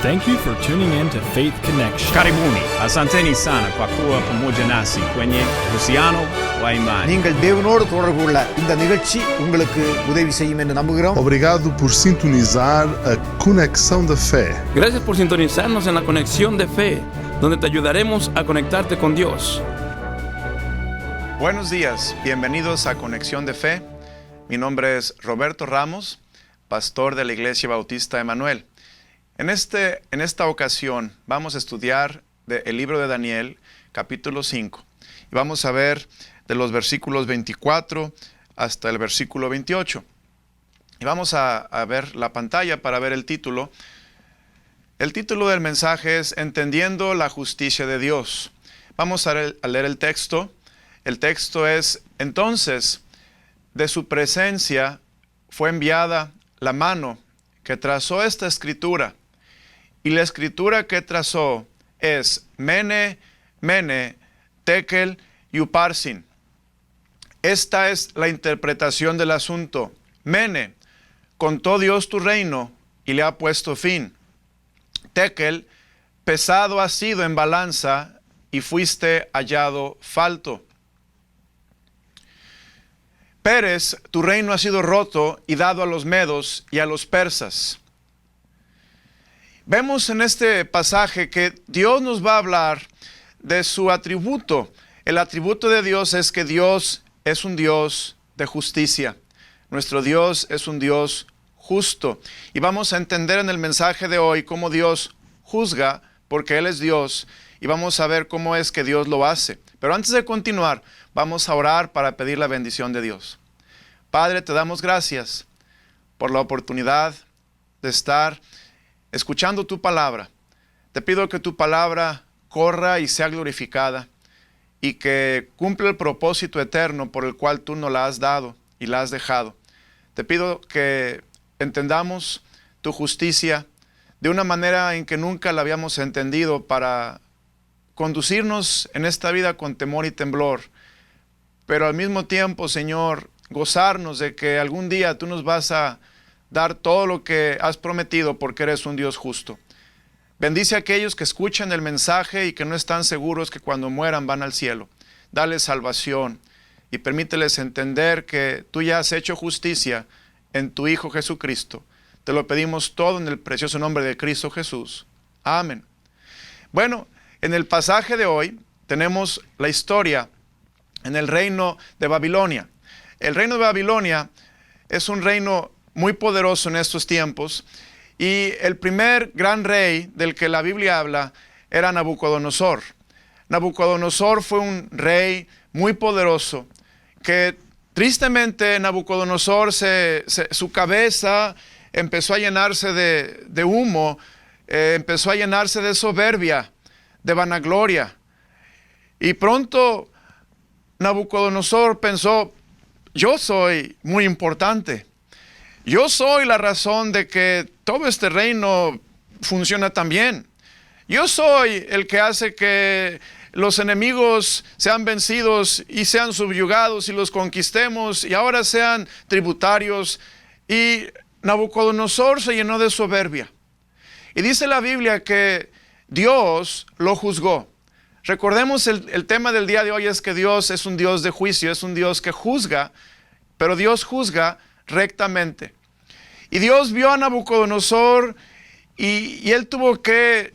Thank you for tuning in to Faith Connection. Karibuni, asanteni sana kwa kuwa pamoja nasi kwenye uhusiano wa imani. நீங்கள் தேவனோடு தொடர்பு கொள்ள இந்த நிகழ்ச்சி உங்களுக்கு உதவி செய்யும் என்று நம்புகிறோம். Obrigado por sintonizar a Conexão da Fé. Gracias por sintonizarnos en la Conexión de Fe, donde te ayudaremos a conectarte con Dios. Buenos días, bienvenidos a Conexión de Fe. Mi nombre es Roberto Ramos, pastor de la Iglesia Bautista Emanuel. En esta ocasión vamos a estudiar el libro de Daniel, capítulo 5. Y vamos a ver de los versículos 24 hasta el versículo 28. Y vamos a ver la pantalla para ver el título. El título del mensaje es Entendiendo la justicia de Dios. Vamos a leer el texto. El texto es: Entonces, de su presencia fue enviada la mano que trazó esta escritura. Y la escritura que trazó es Mene, Mene, Tekel y Uparsin. Esta es la interpretación del asunto. Mene, contó Dios tu reino y le ha puesto fin. Tekel, pesado has sido en balanza y fuiste hallado falto. Pérez, tu reino ha sido roto y dado a los medos y a los persas. Vemos en este pasaje que Dios nos va a hablar de su atributo. El atributo de Dios es que Dios es un Dios de justicia. Nuestro Dios es un Dios justo. Y vamos a entender en el mensaje de hoy cómo Dios juzga, porque Él es Dios. Y vamos a ver cómo es que Dios lo hace. Pero antes de continuar, vamos a orar para pedir la bendición de Dios. Padre, te damos gracias por la oportunidad de estar escuchando tu palabra. Te pido que tu palabra corra y sea glorificada y que cumpla el propósito eterno por el cual tú nos la has dado y la has dejado. Te pido que entendamos tu justicia de una manera en que nunca la habíamos entendido, para conducirnos en esta vida con temor y temblor, pero al mismo tiempo, Señor, gozarnos de que algún día tú nos vas a dar todo lo que has prometido, porque eres un Dios justo. Bendice a aquellos que escuchan el mensaje y que no están seguros que cuando mueran van al cielo. Dale salvación y permíteles entender que tú ya has hecho justicia en tu Hijo Jesucristo. Te lo pedimos todo en el precioso nombre de Cristo Jesús. Amén. Bueno, en el pasaje de hoy tenemos la historia en el reino de Babilonia. El reino de Babilonia es un reino muy poderoso en estos tiempos, y el primer gran rey del que la Biblia habla era Nabucodonosor. Nabucodonosor fue un rey muy poderoso que tristemente Nabucodonosor su cabeza empezó a llenarse de humo, empezó a llenarse de soberbia, de vanagloria, y pronto Nabucodonosor pensó: yo soy muy importante. Yo soy la razón de que todo este reino funciona tan bien. Yo soy el que hace que los enemigos sean vencidos y sean subyugados y los conquistemos y ahora sean tributarios. Y Nabucodonosor se llenó de soberbia. Y dice la Biblia que Dios lo juzgó. Recordemos el tema del día de hoy es que Dios es un Dios de juicio, es un Dios que juzga, pero Dios juzga rectamente. Y Dios vio a Nabucodonosor y él tuvo que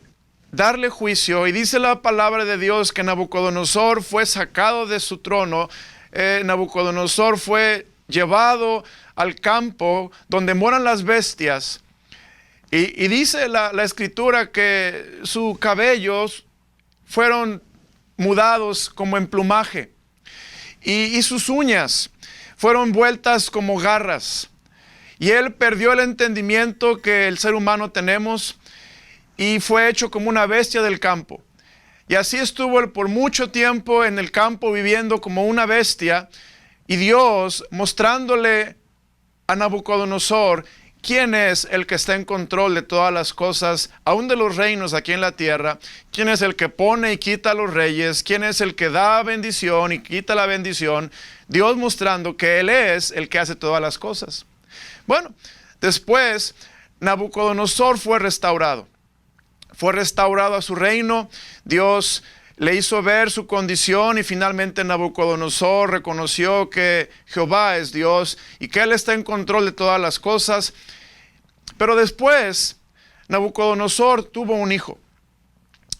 darle juicio. Y dice la palabra de Dios que Nabucodonosor fue sacado de su trono. Nabucodonosor fue llevado al campo donde moran las bestias. Y dice la escritura que sus cabellos fueron mudados como en plumaje. Y sus uñas fueron vueltas como garras. Y él perdió el entendimiento que el ser humano tenemos y fue hecho como una bestia del campo. Y así estuvo él por mucho tiempo en el campo viviendo como una bestia, y Dios mostrándole a Nabucodonosor quién es el que está en control de todas las cosas, aún de los reinos aquí en la tierra, quién es el que pone y quita a los reyes, quién es el que da bendición y quita la bendición. Dios mostrando que Él es el que hace todas las cosas. Bueno, después Nabucodonosor fue restaurado. fue restaurado a su reino. Dios le hizo ver su condición y finalmente Nabucodonosor reconoció que Jehová es Dios y que Él está en control de todas las cosas. Pero después Nabucodonosor tuvo un hijo.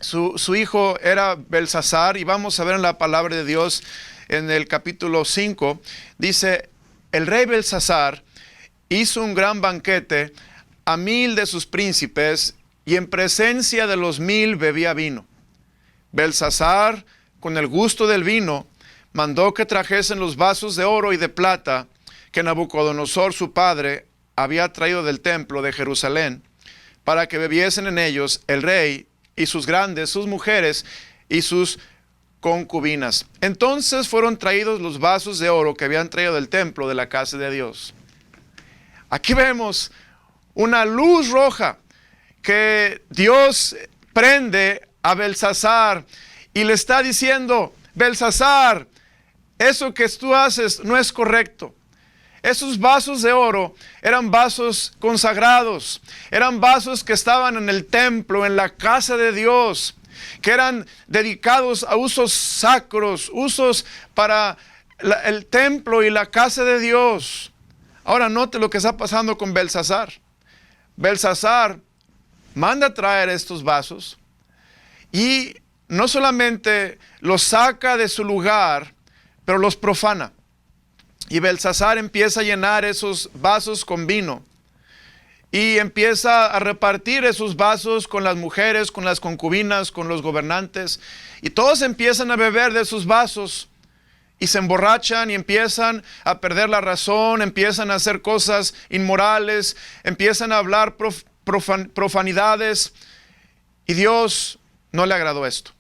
Su hijo era Belsasar, y vamos a ver en la palabra de Dios en el capítulo 5, dice: el rey Belsasar hizo un gran banquete a 1000 de sus príncipes, y en presencia de los 1000 bebía vino. Belsasar, con el gusto del vino, mandó que trajesen los vasos de oro y de plata que Nabucodonosor su padre había traído del templo de Jerusalén, para que bebiesen en ellos el rey y sus grandes, sus mujeres y sus concubinas. Entonces fueron traídos los vasos de oro que habían traído del templo de la casa de Dios. Aquí vemos una luz roja que Dios prende a Belsasar y le está diciendo: Belsasar, eso que tú haces no es correcto. Esos vasos de oro eran vasos consagrados, eran vasos que estaban en el templo, en la casa de Dios, que eran dedicados a usos sacros, usos para el templo y la casa de Dios. Ahora note lo que está pasando con Belsasar. Belsasar manda a traer estos vasos y no solamente los saca de su lugar, pero los profana. Y Belsasar empieza a llenar esos vasos con vino y empieza a repartir esos vasos con las mujeres, con las concubinas, con los gobernantes, y todos empiezan a beber de esos vasos y se emborrachan y empiezan a perder la razón, empiezan a hacer cosas inmorales, empiezan a hablar profanidades, y Dios no le agradó esto.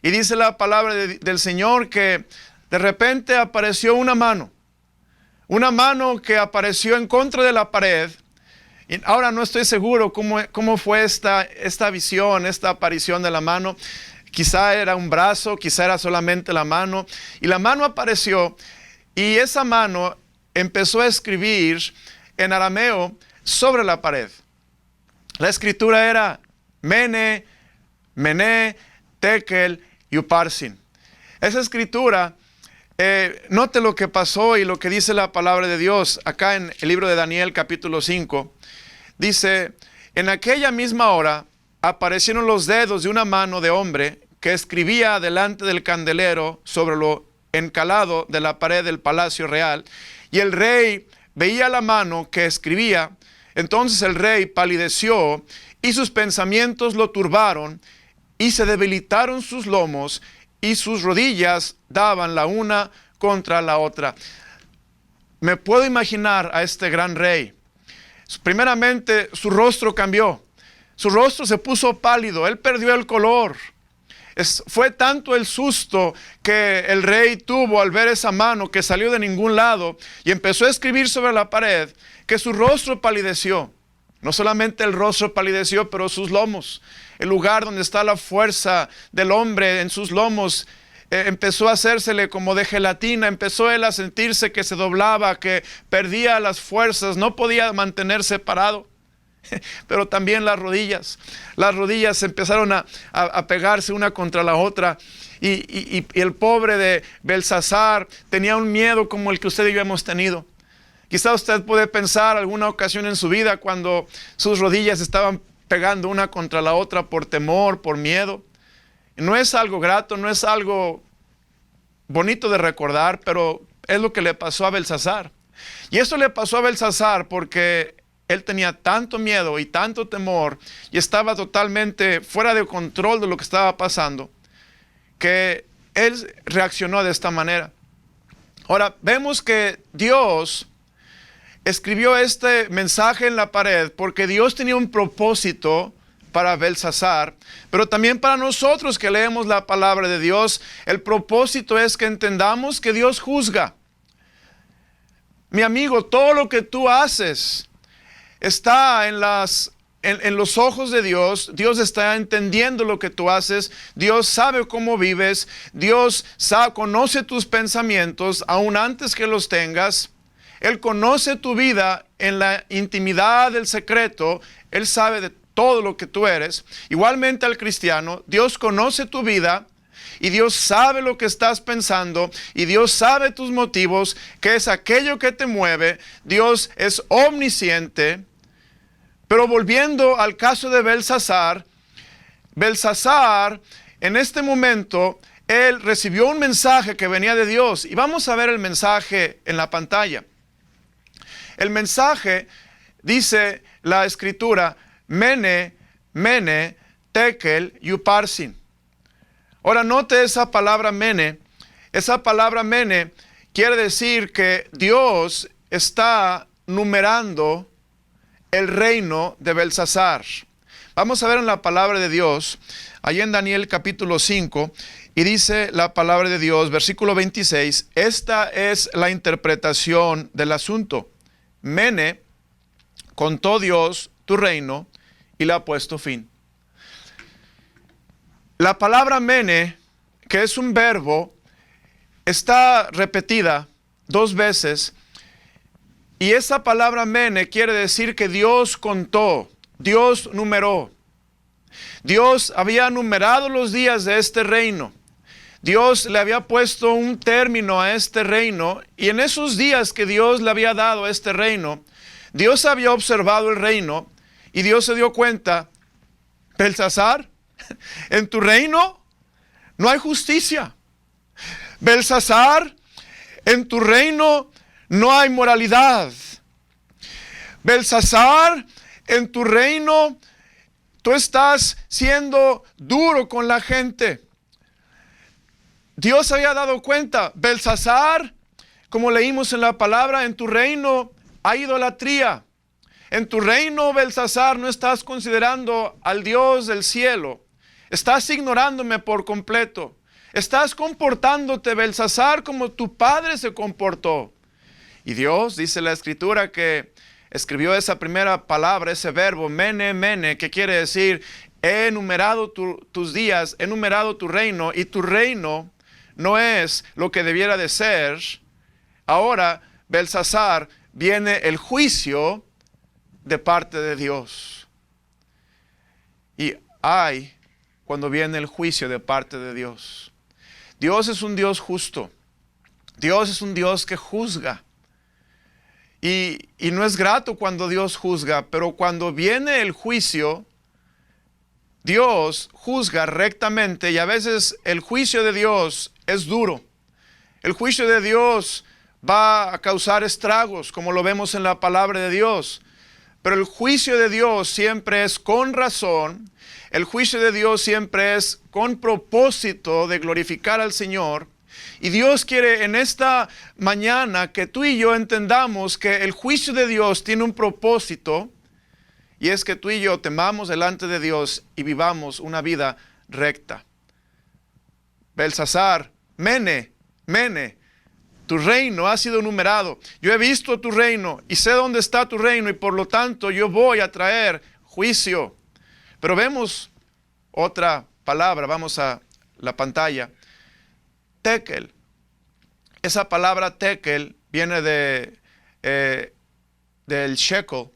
Y dice la palabra del Señor que de repente apareció una mano que apareció en contra de la pared. Y ahora no estoy seguro cómo fue esta visión, esta aparición de la mano. Quizá era un brazo, quizá era solamente la mano. Y la mano apareció, y esa mano empezó a escribir en arameo sobre la pared. La escritura era Mene, Mené, Tekel y Uparsin. Esa escritura, note lo que pasó y lo que dice la palabra de Dios acá en el libro de Daniel capítulo 5. Dice: en aquella misma hora aparecieron los dedos de una mano de hombre que escribía delante del candelero sobre lo encalado de la pared del palacio real, y el rey veía la mano que escribía. Entonces el rey palideció y sus pensamientos lo turbaron, y se debilitaron sus lomos, y sus rodillas daban la una contra la otra. Me puedo imaginar a este gran rey. Primeramente, su rostro cambió. Su rostro se puso pálido. Él perdió el color. Fue tanto el susto que el rey tuvo al ver esa mano que salió de ningún lado y empezó a escribir sobre la pared, que su rostro palideció. No solamente el rostro palideció, pero sus lomos. El lugar donde está la fuerza del hombre en sus lomos empezó a hacérsele como de gelatina. Empezó él a sentirse que se doblaba, que perdía las fuerzas, no podía mantenerse parado. Pero también las rodillas empezaron a pegarse una contra la otra. Y el pobre de Belsasar tenía un miedo como el que usted y yo hemos tenido. Quizá usted puede pensar alguna ocasión en su vida cuando sus rodillas estaban pegando una contra la otra por temor, por miedo. No es algo grato, no es algo bonito de recordar, pero es lo que le pasó a Belsasar. Y eso le pasó a Belsasar porque él tenía tanto miedo y tanto temor y estaba totalmente fuera de control de lo que estaba pasando, que él reaccionó de esta manera. Ahora, vemos que Dios escribió este mensaje en la pared porque Dios tenía un propósito para Belsasar, pero también para nosotros que leemos la palabra de Dios. El propósito es que entendamos que Dios juzga. Mi amigo, todo lo que tú haces está en los ojos de Dios. Dios está entendiendo lo que tú haces. Dios sabe cómo vives. Dios conoce tus pensamientos aún antes que los tengas. Él conoce tu vida en la intimidad del secreto. Él sabe de todo lo que tú eres. Igualmente al cristiano, Dios conoce tu vida y Dios sabe lo que estás pensando y Dios sabe tus motivos, que es aquello que te mueve. Dios es omnisciente. Pero volviendo al caso de Belsasar, Belsasar en este momento, él recibió un mensaje que venía de Dios. Y vamos a ver el mensaje en la pantalla. El mensaje dice la escritura, Mene, Mene, Tekel, Uparsin. Ahora note esa palabra Mene. Esa palabra Mene quiere decir que Dios está numerando el reino de Belsasar. Vamos a ver en la palabra de Dios, allí en Daniel capítulo 5, y dice la palabra de Dios, versículo 26, esta es la interpretación del asunto. Mene, contó Dios tu reino y le ha puesto fin. La palabra mene, que es un verbo, está repetida 2 veces. Y esa palabra mene quiere decir que Dios contó, Dios numeró. Dios había numerado los días de este reino. Dios le había puesto un término a este reino. Y en esos días que Dios le había dado a este reino, Dios había observado el reino y Dios se dio cuenta, Belsasar, en tu reino no hay justicia. Belsasar, en tu reino no hay moralidad. Belsasar, en tu reino tú estás siendo duro con la gente. Dios había dado cuenta, Belsasar, como leímos en la palabra, en tu reino hay idolatría. En tu reino, Belsasar, no estás considerando al Dios del cielo. Estás ignorándome por completo. Estás comportándote, Belsasar, como tu padre se comportó. Y Dios, dice la escritura, que escribió esa primera palabra, ese verbo, mene, mene, que quiere decir, he enumerado tus días, he enumerado tu reino, y tu reino no es lo que debiera de ser. Ahora, Belsasar, viene el juicio de parte de Dios. Y ay, cuando viene el juicio de parte de Dios. Dios es un Dios justo. Dios es un Dios que juzga. Y no es grato cuando Dios juzga, pero cuando viene el juicio, Dios juzga rectamente, y a veces el juicio de Dios es duro. El juicio de Dios va a causar estragos, como lo vemos en la palabra de Dios. Pero el juicio de Dios siempre es con razón. El juicio de Dios siempre es con propósito de glorificar al Señor. Y Dios quiere en esta mañana que tú y yo entendamos que el juicio de Dios tiene un propósito, y es que tú y yo temamos delante de Dios y vivamos una vida recta. Belsasar, mene, mene, tu reino ha sido numerado. Yo he visto tu reino y sé dónde está tu reino, y por lo tanto yo voy a traer juicio. Pero vemos otra palabra, vamos a la pantalla. Tekel. Esa palabra tekel viene del shekel.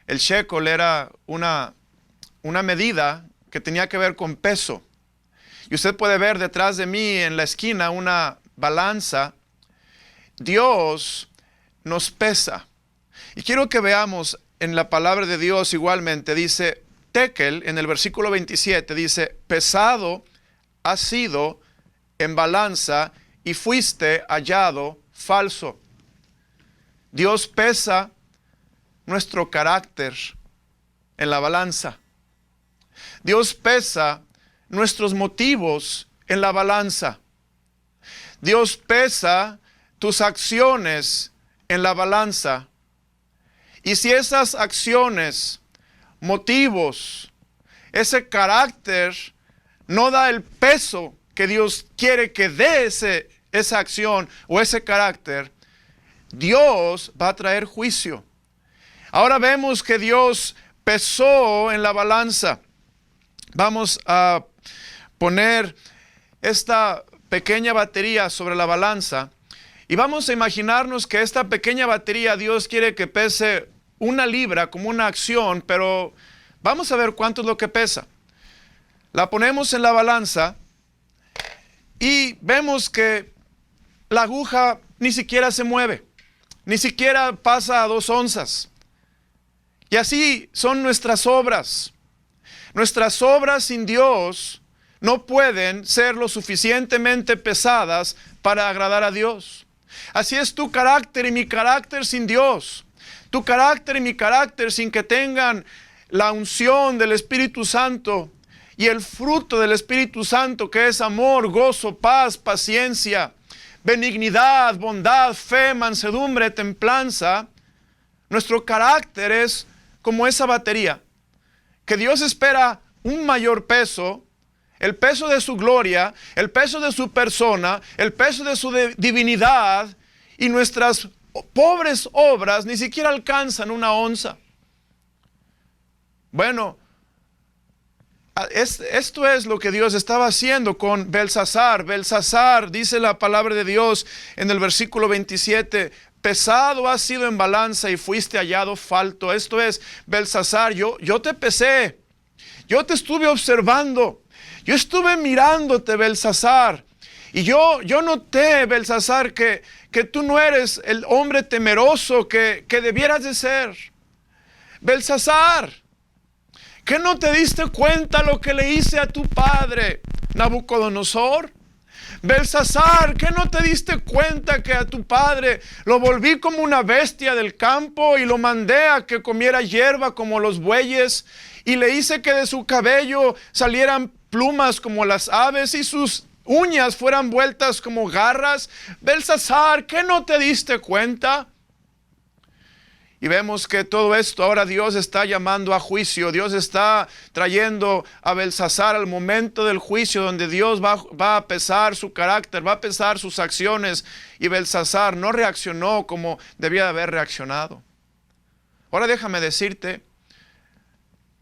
El shekel era una medida que tenía que ver con peso. Y usted puede ver detrás de mí en la esquina una balanza. Dios nos pesa. Y quiero que veamos en la palabra de Dios igualmente. Dice tekel en el versículo 27, dice, pesado has sido en balanza y fuiste hallado falso. Dios pesa nuestro carácter en la balanza. Dios pesa nuestros motivos en la balanza. Dios pesa tus acciones en la balanza. Y si esas acciones, motivos, ese carácter no da el peso que Dios quiere que dé esa acción o ese carácter, Dios va a traer juicio. Ahora vemos que Dios pesó en la balanza. Vamos a poner esta pequeña batería sobre la balanza y vamos a imaginarnos que esta pequeña batería Dios quiere que pese 1 libra como una acción, pero Vamos a ver cuánto es lo que pesa. La ponemos en la balanza y vemos que la aguja ni siquiera se mueve, ni siquiera pasa a 2 onzas. Y así son nuestras obras. Nuestras obras sin Dios no pueden ser lo suficientemente pesadas para agradar a Dios. Así es tu carácter y mi carácter sin Dios. Tu carácter y mi carácter sin que tengan la unción del Espíritu Santo y el fruto del Espíritu Santo, que es amor, gozo, paz, paciencia, benignidad, bondad, fe, mansedumbre, templanza. Nuestro carácter es como esa batería, que Dios espera un mayor peso, el peso de su gloria, el peso de su persona, el peso de su divinidad, y nuestras pobres obras ni siquiera alcanzan 1 onza. Bueno, esto es lo que Dios estaba haciendo con Belsasar. Belsasar, dice la palabra de Dios en el versículo 27, pesado has sido en balanza y fuiste hallado falto. Esto es, Belsasar, yo te pesé, yo te estuve observando, yo estuve mirándote, Belsasar, y yo noté, Belsasar, que tú no eres el hombre temeroso que debieras de ser. Belsasar, ¿qué no te diste cuenta lo que le hice a tu padre, Nabucodonosor? Belsasar, ¿qué no te diste cuenta que a tu padre lo volví como una bestia del campo y lo mandé a que comiera hierba como los bueyes, y le hice que de su cabello salieran plumas como las aves y sus uñas fueran vueltas como garras? Belsasar, ¿qué no te diste cuenta? Y vemos que todo esto ahora Dios está llamando a juicio. Dios está trayendo a Belsasar al momento del juicio, donde Dios va a pesar su carácter, va a pesar sus acciones, y Belsasar no reaccionó como debía de haber reaccionado. Ahora déjame decirte,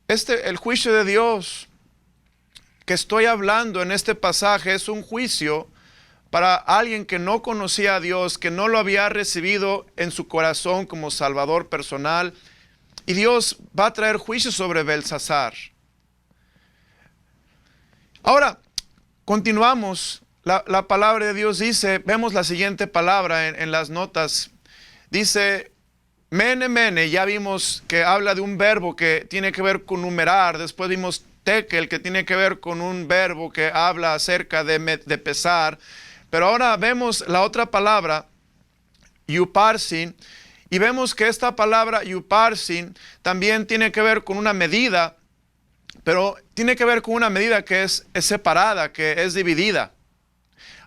el juicio de Dios que estoy hablando en este pasaje es un juicio para alguien que no conocía a Dios, que no lo había recibido en su corazón como Salvador personal. Y Dios va a traer juicio sobre Belsasar. Ahora, continuamos. La palabra de Dios dice, vemos la siguiente palabra en las notas. Dice, mene, mene. Ya vimos que habla de un verbo que tiene que ver con numerar. Después vimos tekel, que tiene que ver con un verbo que habla acerca de pesar. Pero ahora vemos la otra palabra, yuparsin, y vemos que esta palabra yuparsin también tiene que ver con una medida, pero tiene que ver con una medida que es separada, que es dividida.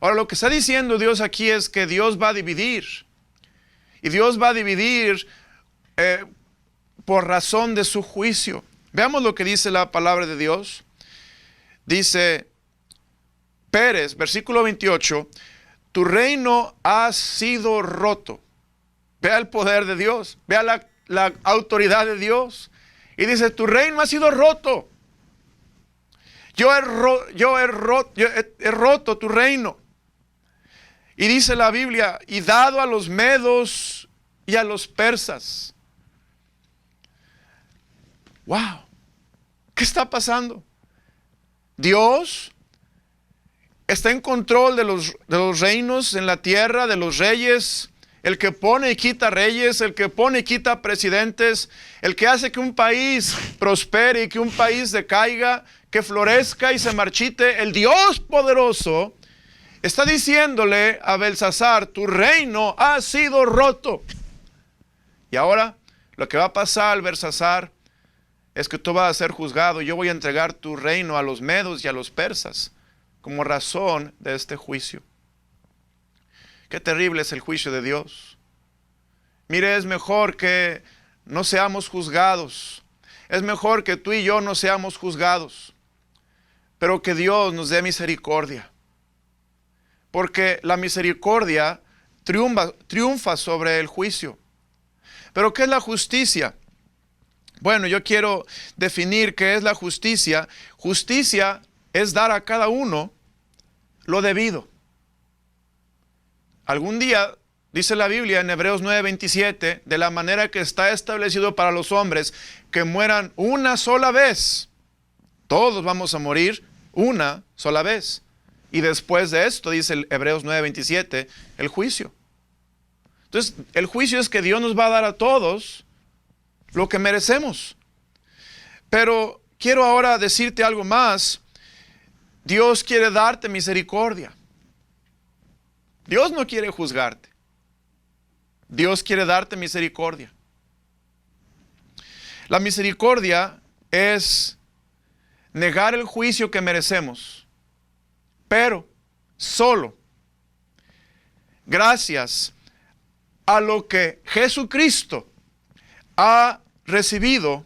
Ahora, lo que está diciendo Dios aquí es que Dios va a dividir, y Dios va a dividir por razón de su juicio. Veamos lo que dice la palabra de Dios. Dice Pérez, versículo 28, tu reino ha sido roto. Vea el poder de Dios, vea la autoridad de Dios. Y dice, tu reino ha sido roto. Yo he roto tu reino. Y dice la Biblia, y dado a los medos y a los persas. Wow, ¿qué está pasando? Dios está en control de los reinos en la tierra, de los reyes, el que pone y quita reyes, el que pone y quita presidentes, el que hace que un país prospere y que un país decaiga, que florezca y se marchite. El Dios poderoso está diciéndole a Belsasar, tu reino ha sido roto. Y ahora lo que va a pasar, Belsasar, es que tú vas a ser juzgado. Yo voy a entregar tu reino a los medos y a los persas como razón de este juicio. Qué terrible es el juicio de Dios. Mire, es mejor que no seamos juzgados. Es mejor que tú y yo no seamos juzgados, pero que Dios nos dé misericordia. Porque la misericordia triunfa sobre el juicio. Pero ¿qué es la justicia? Bueno, yo quiero definir qué es la justicia. Justicia es dar a cada uno lo debido. Algún día dice la Biblia en Hebreos 9:27, de la manera que está establecido para los hombres que mueran una sola vez. Todos vamos a morir una sola vez. Y después de esto, dice el Hebreos 9:27, el juicio. Entonces, el juicio es que Dios nos va a dar a todos lo que merecemos. Pero quiero ahora decirte algo más. Dios quiere darte misericordia. Dios no quiere juzgarte. Dios quiere darte misericordia. La misericordia es negar el juicio que merecemos, pero solo gracias a lo que Jesucristo ha recibido,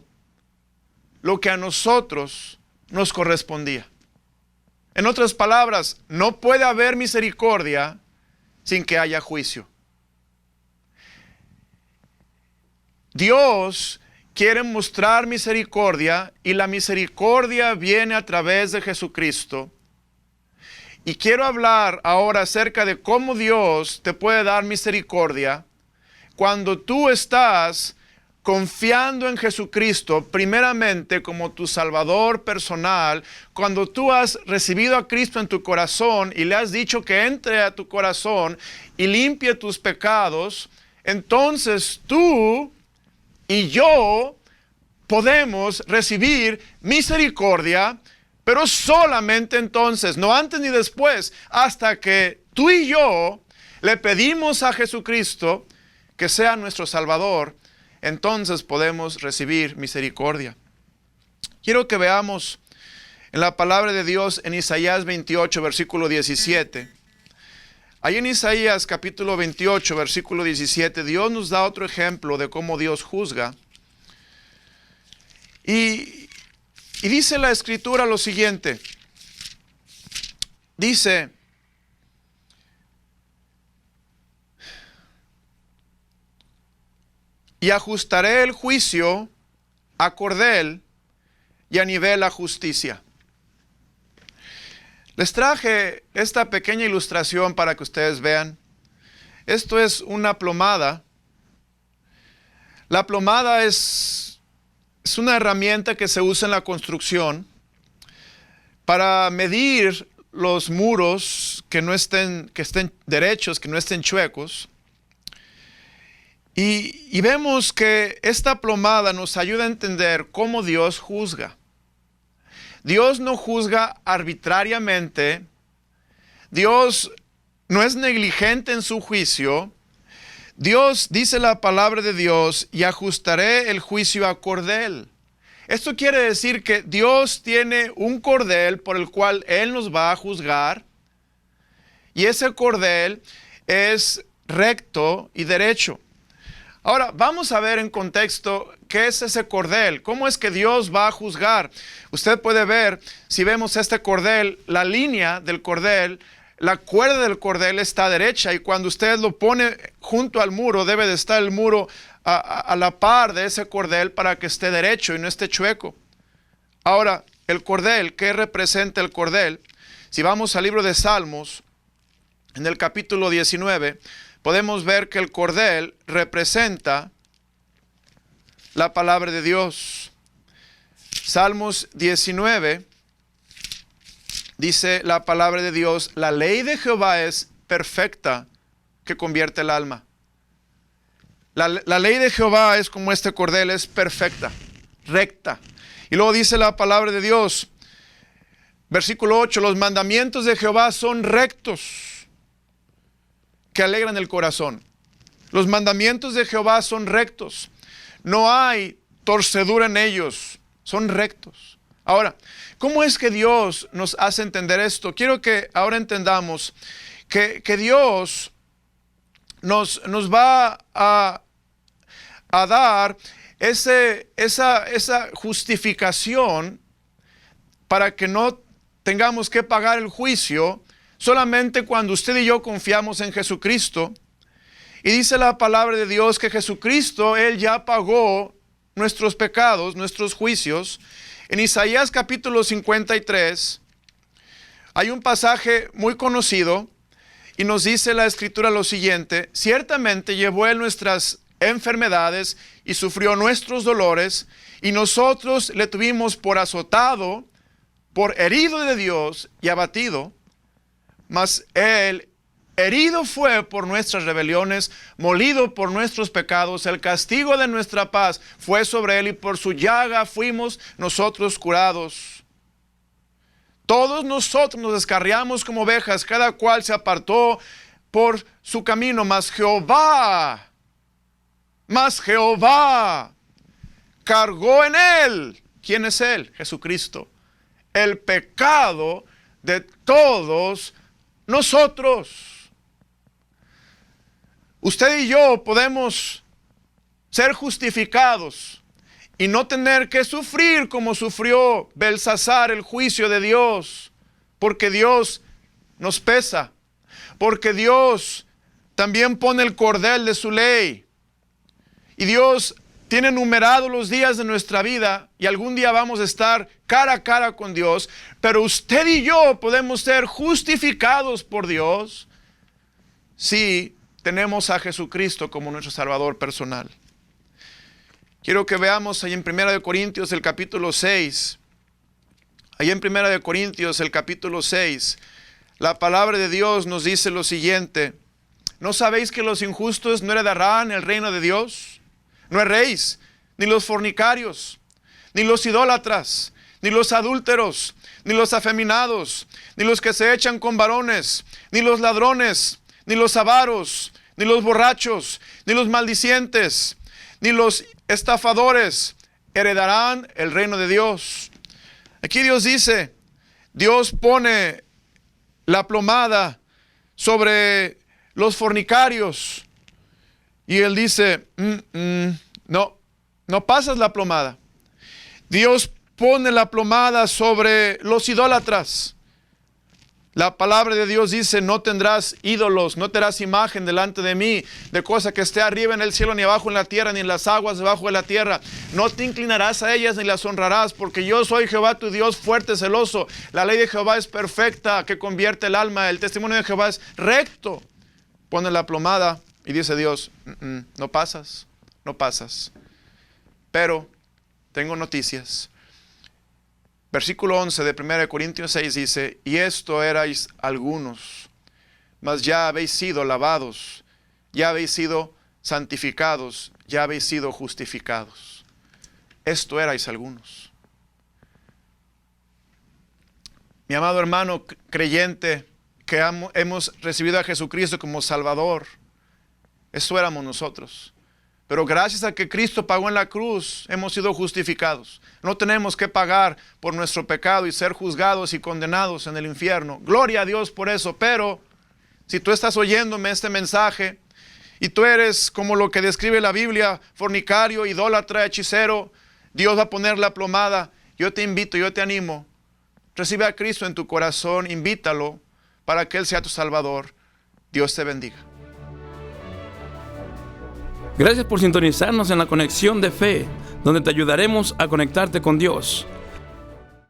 lo que a nosotros nos correspondía. En otras palabras, no puede haber misericordia sin que haya juicio. Dios quiere mostrar misericordia y la misericordia viene a través de Jesucristo. Y quiero hablar ahora acerca de cómo Dios te puede dar misericordia cuando tú estás confiando en Jesucristo primeramente como tu Salvador personal, cuando tú has recibido a Cristo en tu corazón y le has dicho que entre a tu corazón y limpie tus pecados, entonces tú y yo podemos recibir misericordia, pero solamente entonces, no antes ni después, hasta que tú y yo le pedimos a Jesucristo que sea nuestro Salvador, entonces podemos recibir misericordia. Quiero que veamos en la palabra de Dios en Isaías 28, versículo 17. Ahí en Isaías capítulo 28, versículo 17, Dios nos da otro ejemplo de cómo Dios juzga. Y dice la Escritura lo siguiente. Dice: y ajustaré el juicio a cordel y a nivel la justicia. Les traje esta pequeña ilustración para que ustedes vean. Esto es una plomada. La plomada es una herramienta que se usa en la construcción para medir los muros que estén derechos, que no estén chuecos. Y vemos que esta plomada nos ayuda a entender cómo Dios juzga. Dios no juzga arbitrariamente. Dios no es negligente en su juicio. Dios, dice la palabra de Dios, y ajustaré el juicio a cordel. Esto quiere decir que Dios tiene un cordel por el cual Él nos va a juzgar. Y ese cordel es recto y derecho. Ahora, vamos a ver en contexto qué es ese cordel, cómo es que Dios va a juzgar. Usted puede ver, si vemos este cordel, la línea del cordel, la cuerda del cordel está derecha y cuando usted lo pone junto al muro, debe de estar el muro a la par de ese cordel para que esté derecho y no esté chueco. Ahora, el cordel, ¿qué representa el cordel? Si vamos al libro de Salmos, en el capítulo 19, podemos ver que el cordel representa la palabra de Dios. Salmos 19, dice la palabra de Dios: la ley de Jehová es perfecta, que convierte el alma. La ley de Jehová es como este cordel, es perfecta, recta. Y luego dice la palabra de Dios, versículo 8, los mandamientos de Jehová son rectos, que alegran el corazón. Los mandamientos de Jehová son rectos. No hay torcedura en ellos. Son rectos. Ahora, ¿cómo es que Dios nos hace entender esto? Quiero que ahora entendamos que Dios nos va a dar esa justificación para que no tengamos que pagar el juicio solamente cuando usted y yo confiamos en Jesucristo. Y dice la palabra de Dios que Jesucristo, Él ya pagó nuestros pecados, nuestros juicios. En Isaías capítulo 53 hay un pasaje muy conocido Y nos dice la Escritura lo siguiente: ciertamente llevó Él nuestras enfermedades y sufrió nuestros dolores, y nosotros le tuvimos por azotado, por herido de Dios y abatido. Mas Él herido fue por nuestras rebeliones, molido por nuestros pecados. El castigo de nuestra paz fue sobre Él, y por su llaga fuimos nosotros curados. Todos nosotros nos descarriamos como ovejas, cada cual se apartó por su camino, mas Jehová cargó en Él. ¿Quién es Él? Jesucristo. El pecado de todos nosotros. Usted y yo podemos ser justificados y no tener que sufrir como sufrió Belsasar el juicio de Dios, porque Dios nos pesa, porque Dios también pone el cordel de su ley, y Dios tiene numerados los días de nuestra vida, y algún día vamos a estar cara a cara con Dios. Pero usted y yo podemos ser justificados por Dios si tenemos a Jesucristo como nuestro Salvador personal. Quiero que veamos ahí en 1 Corintios el capítulo 6. Ahí en 1 Corintios el capítulo 6, la palabra de Dios nos dice lo siguiente: ¿no sabéis que los injustos no heredarán el reino de Dios? No erréis, ni los fornicarios, ni los idólatras, ni los adúlteros, ni los afeminados, ni los que se echan con varones, ni los ladrones, ni los avaros, ni los borrachos, ni los maldicientes, ni los estafadores heredarán el reino de Dios. Aquí Dios dice, Dios pone la plomada sobre los fornicarios, y Él dice, no pasas la plomada. Dios pone la plomada sobre los idólatras. La palabra de Dios dice, no tendrás ídolos, no tendrás imagen delante de mí, de cosa que esté arriba en el cielo, ni abajo en la tierra, ni en las aguas debajo de la tierra. No te inclinarás a ellas, ni las honrarás, porque yo soy Jehová tu Dios, fuerte, celoso. La ley de Jehová es perfecta, que convierte el alma. El testimonio de Jehová es recto. Pone la plomada y dice Dios, no pasas. Pero tengo noticias. Versículo 11 de 1 Corintios 6 dice, y esto erais algunos, mas ya habéis sido lavados, ya habéis sido santificados, ya habéis sido justificados. Esto erais algunos. Mi amado hermano creyente, que hemos recibido a Jesucristo como Salvador, eso éramos nosotros. Pero gracias a que Cristo pagó en la cruz, hemos sido justificados. No tenemos que pagar por nuestro pecado y ser juzgados y condenados en el infierno. Gloria a Dios por eso. Pero si tú estás oyéndome este mensaje y tú eres como lo que describe la Biblia, fornicario, idólatra, hechicero, Dios va a poner la plomada. Yo te invito, yo te animo. Recibe a Cristo en tu corazón, invítalo para que Él sea tu Salvador. Dios te bendiga. Gracias por sintonizarnos en la Conexión de Fe, donde te ayudaremos a conectarte con Dios.